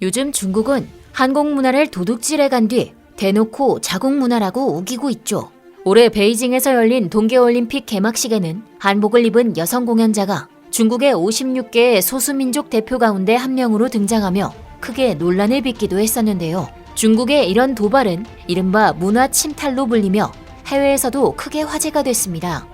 요즘 중국은 한국 문화를 도둑질해 간 뒤 대놓고 자국 문화라고 우기고 있죠. 올해 베이징에서 열린 동계올림픽 개막식에는 한복을 입은 여성 공연자가 중국의 56개의 소수민족 대표 가운데 한 명으로 등장하며 크게 논란을 빚기도 했었는데요. 중국의 이런 도발은 이른바 문화 침탈로 불리며 해외에서도 크게 화제가 됐습니다.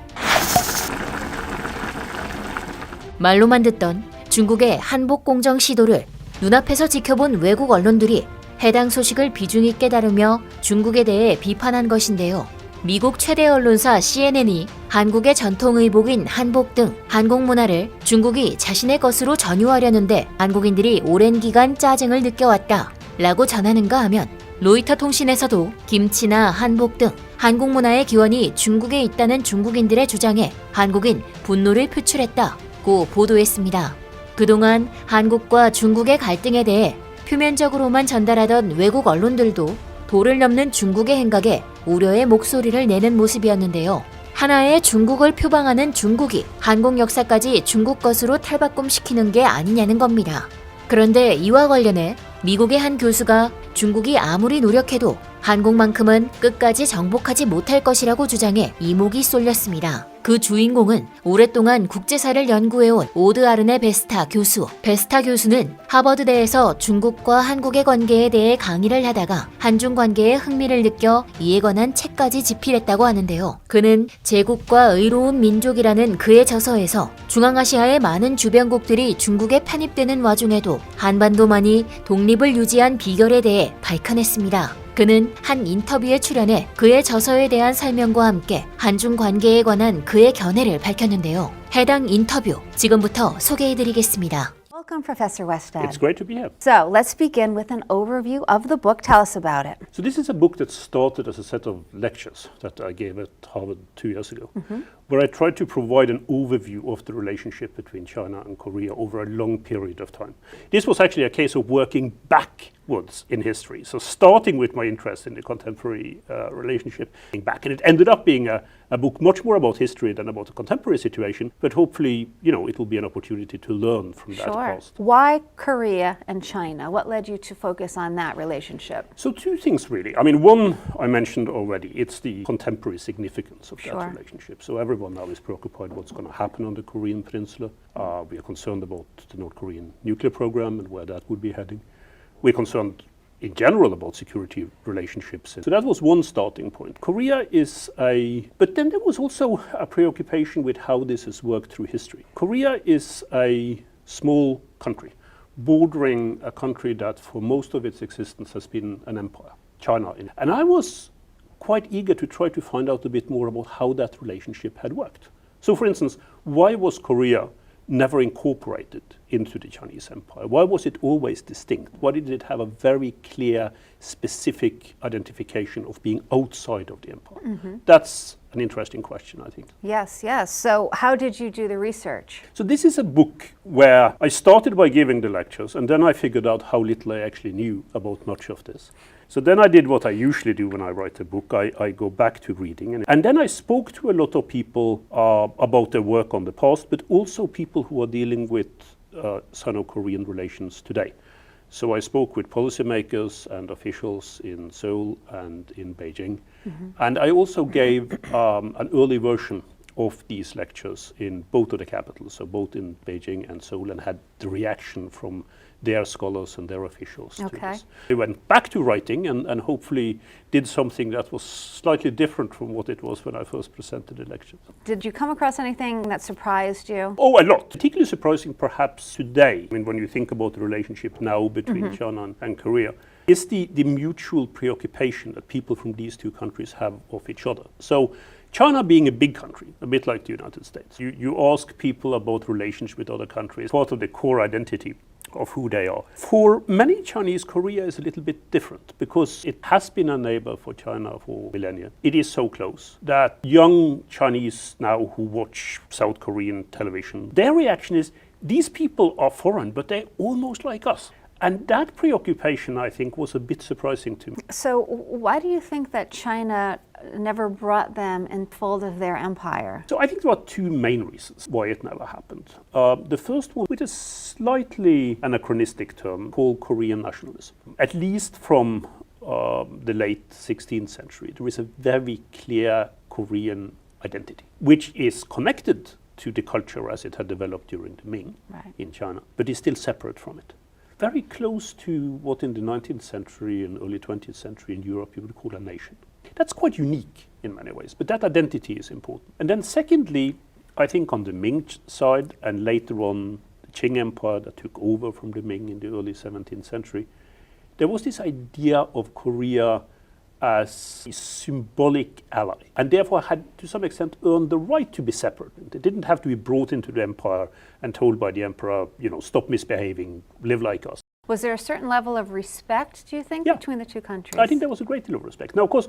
말로만 듣던 중국의 한복 공정 시도를 눈앞에서 지켜본 외국 언론들이 해당 소식을 비중 있게 다루며 중국에 대해 비판한 것인데요. 미국 최대 언론사 CNN이 한국의 전통 의복인 한복 등 한국 문화를 중국이 자신의 것으로 전유하려는데 한국인들이 오랜 기간 짜증을 느껴왔다 라고 전하는가 하면 로이터 통신에서도 김치나 한복 등 한국 문화의 기원이 중국에 있다는 중국인들의 주장에 한국인 분노를 표출했다고 보도했습니다. 그동안 한국과 중국의 갈등에 대해 표면적으로만 전달하던 외국 언론들도 도를 넘는 중국의 행각에 우려의 목소리를 내는 모습이었는데요. 하나의 중국을 표방하는 중국이 한국 역사까지 중국 것으로 탈바꿈시키는 게 아니냐는 겁니다. 그런데 이와 관련해 미국의 한 교수가 중국이 아무리 노력해도 한국만큼은 끝까지 정복하지 못할 것이라고 주장해 이목이 쏠렸습니다. 그 주인공은 오랫동안 국제사를 연구해온 오드 아르네 베스타 교수. 베스타 교수는 하버드대에서 중국과 한국의 관계에 대해 강의를 하다가 한중 관계에 흥미를 느껴 이에 관한 책까지 집필했다고 하는데요. 그는 제국과 의로운 민족이라는 그의 저서에서 중앙아시아의 많은 주변국들이 중국에 편입되는 와중에도 한반도만이 독립을 유지한 비결에 대해 발칸했습니다. 그는 한 인터뷰에 출연해 그의 저서에 대한 설명과 함께 한중 관계에 관한 그의 견해를 밝혔는데요. 해당 인터뷰 지금부터 소개해드리겠습니다. Welcome, Professor Westad. It's great to be here. So let's begin with an overview of the book. Tell us about it. So this is a book that started as a set of lectures that I gave at Harvard 2 years ago, where I tried to provide an overview of the relationship between China and Korea over a long period of time. This was actually a case of working backwards in history. So starting with my interest in the contemporary relationship, back, and it ended up being a book much more about history than about the contemporary situation, but hopefully, it will be an opportunity to learn from that past. Why Korea and China? What led you to focus on that relationship? So two things really. I mean, one I mentioned already, it's the contemporary significance of that relationship. So everyone now is preoccupied what's going to happen on the Korean peninsula. We are concerned about the North Korean nuclear program and where that would be heading. We're concerned in general about security relationships. So that was one starting point. Korea is but then there was also a preoccupation with how this has worked through history. Korea is a small country, bordering a country that for most of its existence has been an empire, China. And I was quite eager to try to find out a bit more about how that relationship had worked. So for instance, why was Korea never incorporated into the Chinese empire? Why was it always distinct? Why did it have a very clear, specific identification of being outside of the empire? That's an interesting question, I think. Yes. So how did you do the research? So this is a book where I started by giving the lectures, and then I figured out how little I actually knew about much of this. So then I did what I usually do when I write a book. I go back to reading. And then I spoke to a lot of people about their work on the past, but also people who are dealing with Sino-Korean relations today. So I spoke with policymakers and officials in Seoul and in Beijing. And I also gave an early version of these lectures in both of the capitals, so both in Beijing and Seoul, and had the reaction from their scholars and their officials to this. I went back to writing and hopefully did something that was slightly different from what it was when I first presented the lecture. Did you come across anything that surprised you? Oh, a lot. Particularly surprising perhaps today, when you think about the relationship now between China and Korea, is the mutual preoccupation that people from these two countries have of each other. So China being a big country, a bit like the United States, you ask people about relations with other countries, part of the core identity of who they are. For many Chinese, Korea is a little bit different because it has been a neighbor for China for millennia. It is so close that young Chinese now who watch South Korean television, their reaction is, these people are foreign, but they're almost like us. And that preoccupation, I think, was a bit surprising to me. So why do you think that China never brought them in fold of their empire? So I think there are two main reasons why it never happened. The first one, with a slightly anachronistic term called Korean nationalism. At least from the late 16th century, there is a very clear Korean identity, which is connected to the culture as it had developed during the Ming in China, but is still separate from it. Very close to what in the 19th century and early 20th century in Europe you would call a nation. That's quite unique in many ways, but that identity is important. And then secondly, I think on the Ming side and later on the Qing Empire that took over from the Ming in the early 17th century, there was this idea of Korea as a symbolic ally, and therefore had to some extent earned the right to be separate. They didn't have to be brought into the empire and told by the emperor, stop misbehaving, live like us. Was there a certain level of respect, do you think, between the two countries? I think there was a great deal of respect. Now, of course,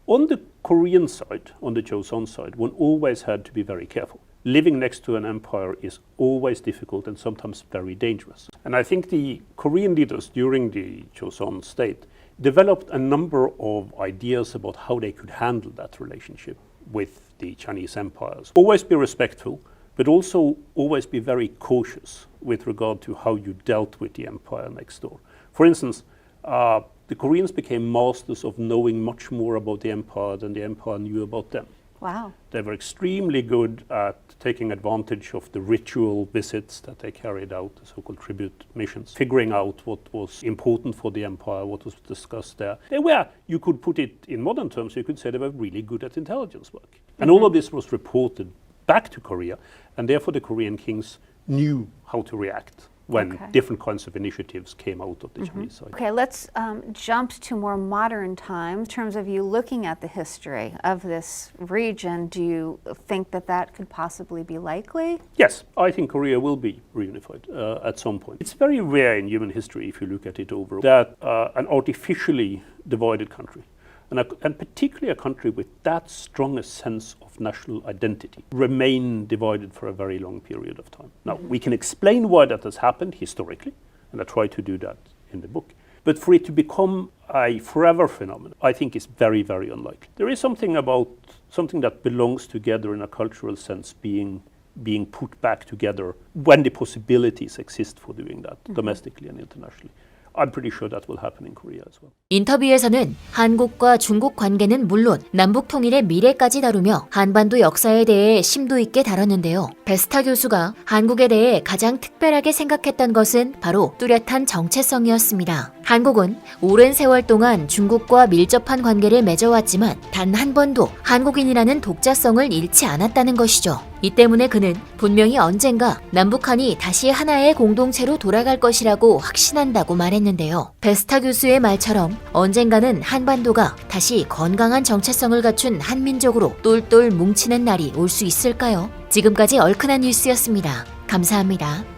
on the Korean side, on the Joseon side, one always had to be very careful. Living next to an empire is always difficult and sometimes very dangerous. And I think the Korean leaders during the Joseon state developed a number of ideas about how they could handle that relationship with the Chinese empires. Always be respectful, but also always be very cautious with regard to how you dealt with the empire next door. For instance, the Koreans became masters of knowing much more about the empire than the empire knew about them. Wow. They were extremely good at taking advantage of the ritual visits that they carried out, the so-called tribute missions, figuring out what was important for the empire, what was discussed there. They were, you could put it in modern terms, you could say they were really good at intelligence work. And all of this was reported back to Korea, and therefore the Korean kings knew how to react when different kinds of initiatives came out of the Chinese side. Okay, let's jump to more modern times. In terms of you looking at the history of this region, do you think that that could possibly be likely? Yes, I think Korea will be reunified at some point. It's very rare in human history, if you look at it overall, that an artificially divided country, and particularly a country with that strong a sense of national identity, remain divided for a very long period of time. Now, we can explain why that has happened historically, and I try to do that in the book. But for it to become a forever phenomenon, I think is very, very unlikely. There is something about something that belongs together in a cultural sense being put back together when the possibilities exist for doing that domestically and internationally. I'm pretty sure that will happen in Korea as well. 인터뷰에서는 한국과 중국 관계는 물론 남북 통일의 미래까지 다루며 한반도 역사에 대해 심도 있게 다뤘는데요. 베스타 교수가 한국에 대해 가장 특별하게 생각했던 것은 바로 뚜렷한 정체성이었습니다. 한국은 오랜 세월 동안 중국과 밀접한 관계를 맺어왔지만 단 한 번도 한국인이라는 독자성을 잃지 않았다는 것이죠. 이 때문에 그는 분명히 언젠가 남북한이 다시 하나의 공동체로 돌아갈 것이라고 확신한다고 말했는데요. 베스타 교수의 말처럼 언젠가는 한반도가 다시 건강한 정체성을 갖춘 한민족으로 똘똘 뭉치는 날이 올 수 있을까요? 지금까지 얼큰한 뉴스였습니다. 감사합니다.